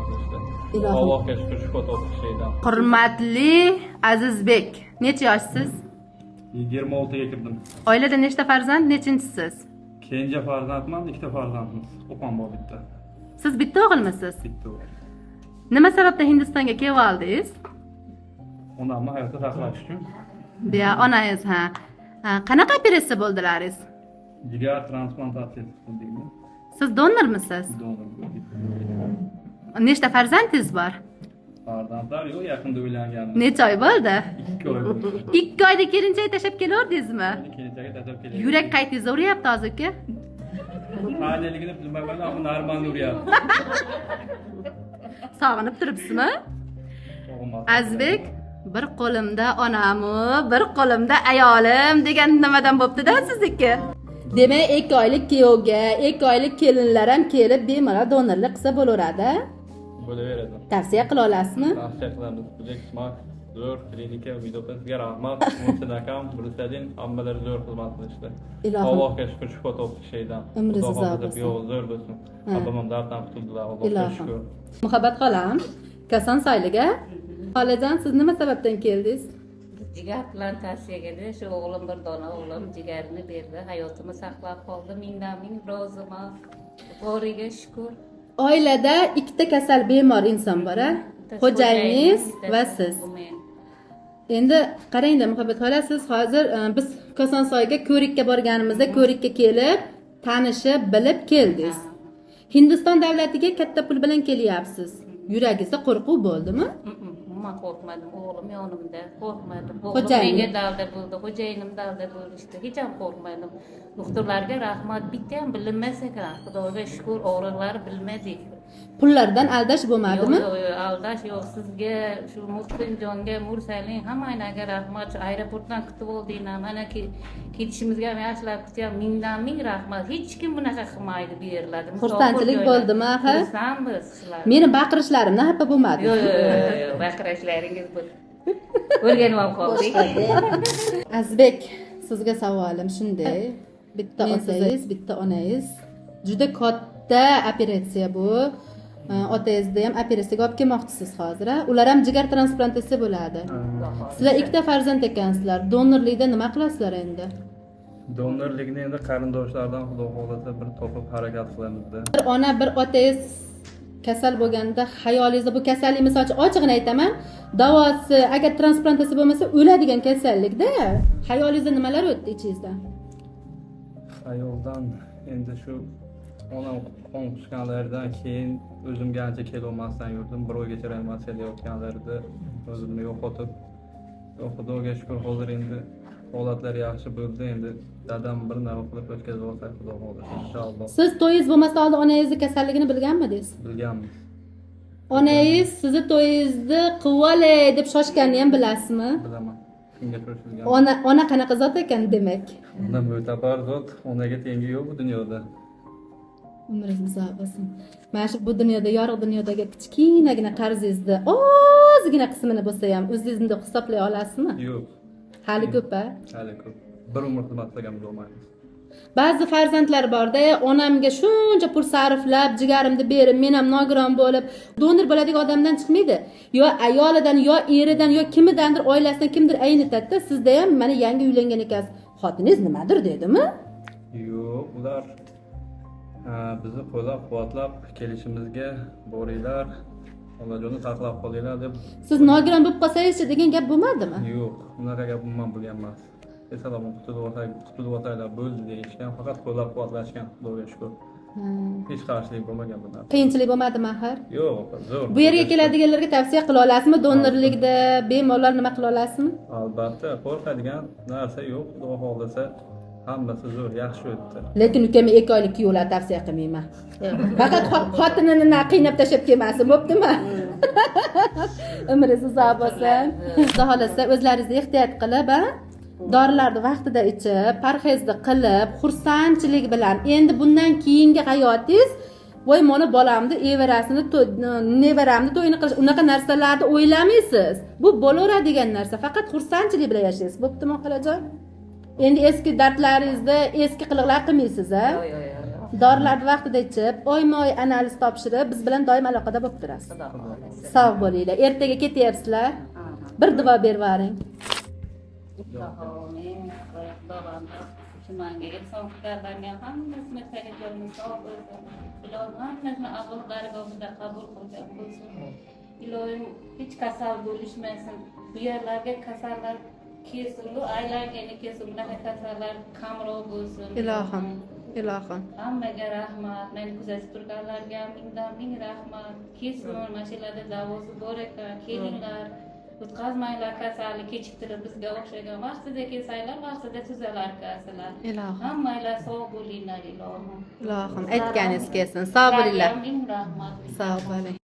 qilishdi. Ilohim. Allohga shukr, shukur topib şeydan. Hurmatli Azizbek, necha yoshsiz? 26 ga kirdim. Oilada nechta farzand, nechinchisiz? Kenja farzandman, ikkita farzandmiz. O'qam bor bitta. Siz bitta o'g'ilmisiz? Bitta o'g'il. Nima sababdan Hindistonga kelib oldingiz? Onamni hayotda saqlash uchun Biya onangiz ha. Qanaqa operatsiya bo'ldilaringiz? jigar transplantatsiyasi qildikmi? Siz donormisiz? Donor bo'ldik. Nechta farzandingiz bor? Farzandlar yo'q, yaqinda uylanganmiz. Necha oy bo'ldi? 2 oy bo'ldi. 2 oyda kelinchak tashlab kelaverdingizmi? Kelinchaga tashlab keldik. Yurak qaytingiz uryapti hozirki? Qaniyligini bilmayman, ammo normal uryapti. Sog'inib turibsizmi? O'g'lim Azizbek, bir qo'limda onamu, bir qo'limda ayolim degan nimadan bo'pti-da sizniki? Demak, 2 oylik kuyovga, 2 oylik kelinlar ham kelib bemalol donorlik qilsa bo'laveradi. bo'laveradi. Tavsiya qila olasizmi? Tavsiya qilamiz. Bizga Max zo'r klinika videopasiga rahmat. Muhsin akam, Brusalin hammalari zo'r xizmat qilishdi. Ilohim. Allohga shukr, shukur topib şeydan. Umringiz uzoq bo'lsin. Yo'q, zo'r bo'lsin. Abamam darddan qutuldilar. Allohga Ilohim. shukr. Muhabbat xolam, Koson soyliga. Xolajon, siz nima sababdan keldingiz? Jigar plantatsiyaga shu o'g'lim bir dona o'g'lim jigarini berdi, hayotini saqlab qoldi. Mingdan ming roziman. Boriga shukr. Oilada ikkita kasal bemor inson bor, xo'jayingiz va siz. Endi qaranglar Muhabbat xola, siz hozir biz Kosonsoyga ko'rikka borganimizda ko'rikka kelib, tanishib, bilib keldingiz. Hindiston davlatiga katta pul bilan kelyapsiz. Yuragingizda qo'rquv bo'ldimi? Men qo'rqmadim, o'g'lim yonimda, qo'rqmadim. Xo'jayin. Menga dalda bo'ldi, xo'jayinim dalda bo'lishdi. Hech ham qo'rqmadim. Doktorlarga rahmat, bitta ham bilinmas ekan. Xudoga shukr, og'riqlar bilmadik. Pullardan aldash bo'lmadimi? Yo'q, aldash yo'q. Sizga, shu Muhsinjonga, Mursalin hammaga rahmat. Shu aeroportdan kutib oldinglar. Mana ketishimizga ham yaxshilab kutyapti. Mingdan ming rahmat. Hech kim bunaqa qilmaydi bu yerlarda. Xursandchilik bo'ldimi, ha? Xursandmiz sizlar. Meni baqirishlarimdan xafa bo'lmadi. Yo'q, baqirishlaringiz bu. O'rganib ham qoldik. Azizbek, sizga savolim shunday. Bitta otangiz, bitta onangiz juda katta operatsiya bu. Otangizni ham operatsiyaga olib kelmoqchisiz hozir. Ular ham jigar transplantatsiya bo'ladi. Sizlar ikkita farzand ekansizlar. Donorlikda nima qilasizlar endi? Donorlikni endi qarindoshlardan xudo xolasa bir topib harakat qilamizda. Bir ona, bir otangiz kasal bo'lganda xayolingizda bu kasallik, misol uchun ochig'ini aytaman, davosi agar transplantatsiya bo'lmasa o'ladigan kasallikda. Xayolingizda nimalar o'tdi ichingizdan? Ayoldan endi shu onam qon qusganlaridan keyin o'zimga ancha kelolmasdan yurdim. Bir oygacha reanimatsiyada yotganlarida o'zimni yo'qotib, Xudoga shukr hozir endi holatlar yaxshi bo'ldi. Endi dadam bir nima qilib o'tkazib olsa xudo xohlasa inshaalloh. Siz to'yingiz bo'lmasdan oldin onangizni kasalligini bilganmidingiz? Bilganmiz. Onangiz sizni to'yingizni qilvolay deb shoshganini ham bilasizmi? Bilaman. Shunga shoshilgan. Ona qanaqa zot ekan demak? Undan mo'tabar zot, onaga tengi yo'q bu dunyoda. Umringiz uzoq bo'lsin. Mana shu bu dunyoda, yorug' dunyodagi kichkinagina qarzingizni ozgina qismini bo'lsa ham o'zingizni hisoblay olasizmi? Yo'q. Hali ko'p-a? Hali ko'p. Bir umr xizmat qilgan bo'lmaymiz. Ba'zi farzandlar borda, onamga shuncha pul sarflab, jigarimni berib, men ham nogiron bo'lib, donor bo'ladigan odamdan chiqmaydi. Yo ayolidan, yo eridan, yo kimidandir, oilasidan kimdir aynitadi. Sizda ham mana yangi uylangan ekansiz. Xotiningiz nimadir dedimi? Yo'q, ular bizni qo'llab-quvvatlab kelishimizga boringlar, Allohjonni saqlab qolinglar deb. Siz nogiron bo'lib qolsangiz degan gap bo'lmadimi? Yo'q, unaqa gap umuman bo'lgan emas. Salom qutulib o'taylar bo'ldi deyishgan, faqat qo'llab-quvvatlashgan, Xudoga shukr. Hech qarshilik bo'lmagan bular. Qiyinchilik bo'lmadimi axir? Yo'q, zo'r. Bu yerga keladiganlarga tavsiya qila olasizmi? Donorlikda bemorlar nima qila olasizmi? Albatta, qo'rqadigan narsa yo'q, Xudo xohlasa hammasi zo'r, yaxshi o'tdi. Lekin ukam 2 oylik kuyovlar tavsiya qilmayman. Faqat xotinini qiynab tashlab kelmasin, bo'ptimi? Umringiz uzoq bo'lsin. Xudo xolasa o'zlaringizni ehtiyot qilib, dorilarni vaqtida ichib, parhezni qilib, xursandchilik bilan endi bundan keyingi hayotingiz voy mana bolamni everasini, nevaramni to'yini qilish, unaqa narsalarni o'ylamaysiz. Bu bo'laveradigan narsa, faqat xursandchilik bilan yashaysiz. Bo'ptimi xolajon? Endi eski dardlaringizni, eski qiliqlar qilmaysiz, a? Yo'q. Dorilarni vaqtida ichib, oyma-oy analiz topshirib, biz bilan doim aloqada bo'lib turasiz. Xudo xohlasa. Sog' bo'linglar. Ertaga ketyapsizlar. Bir duo berib yuboring. Amin. Xudoga shumanga inson qilganlarga hammasini xayriyalarni sog' bo'lsin. Ilohim hammasini Alloh dargohida qabul qilgan bo'lsin. Ilohim hech kasal bo'lishmasin. Bu yerlarga kasallar kelsin, aylarga kelsin, bunaqa kasallar kamroq bo'lsin. Ilohim. Ilohim. Hammaga rahmat. Meni kuzatib turganlarga ming rahmat. Kelsin, mana shu yerlarda davosi bor ekan. Kelinglar. O'tkazmanglar kasallik kechiktirib bizga o'xshagan. Vaqtida kelsanglar, vaqtida tuzalar kassalar. Ilohim. Hammanglar sog' bo'linglar, ilohim. Ilohim aytganingiz kelsin. Sog' bo'linglar. Ming rahmat. Sog' bo'ling.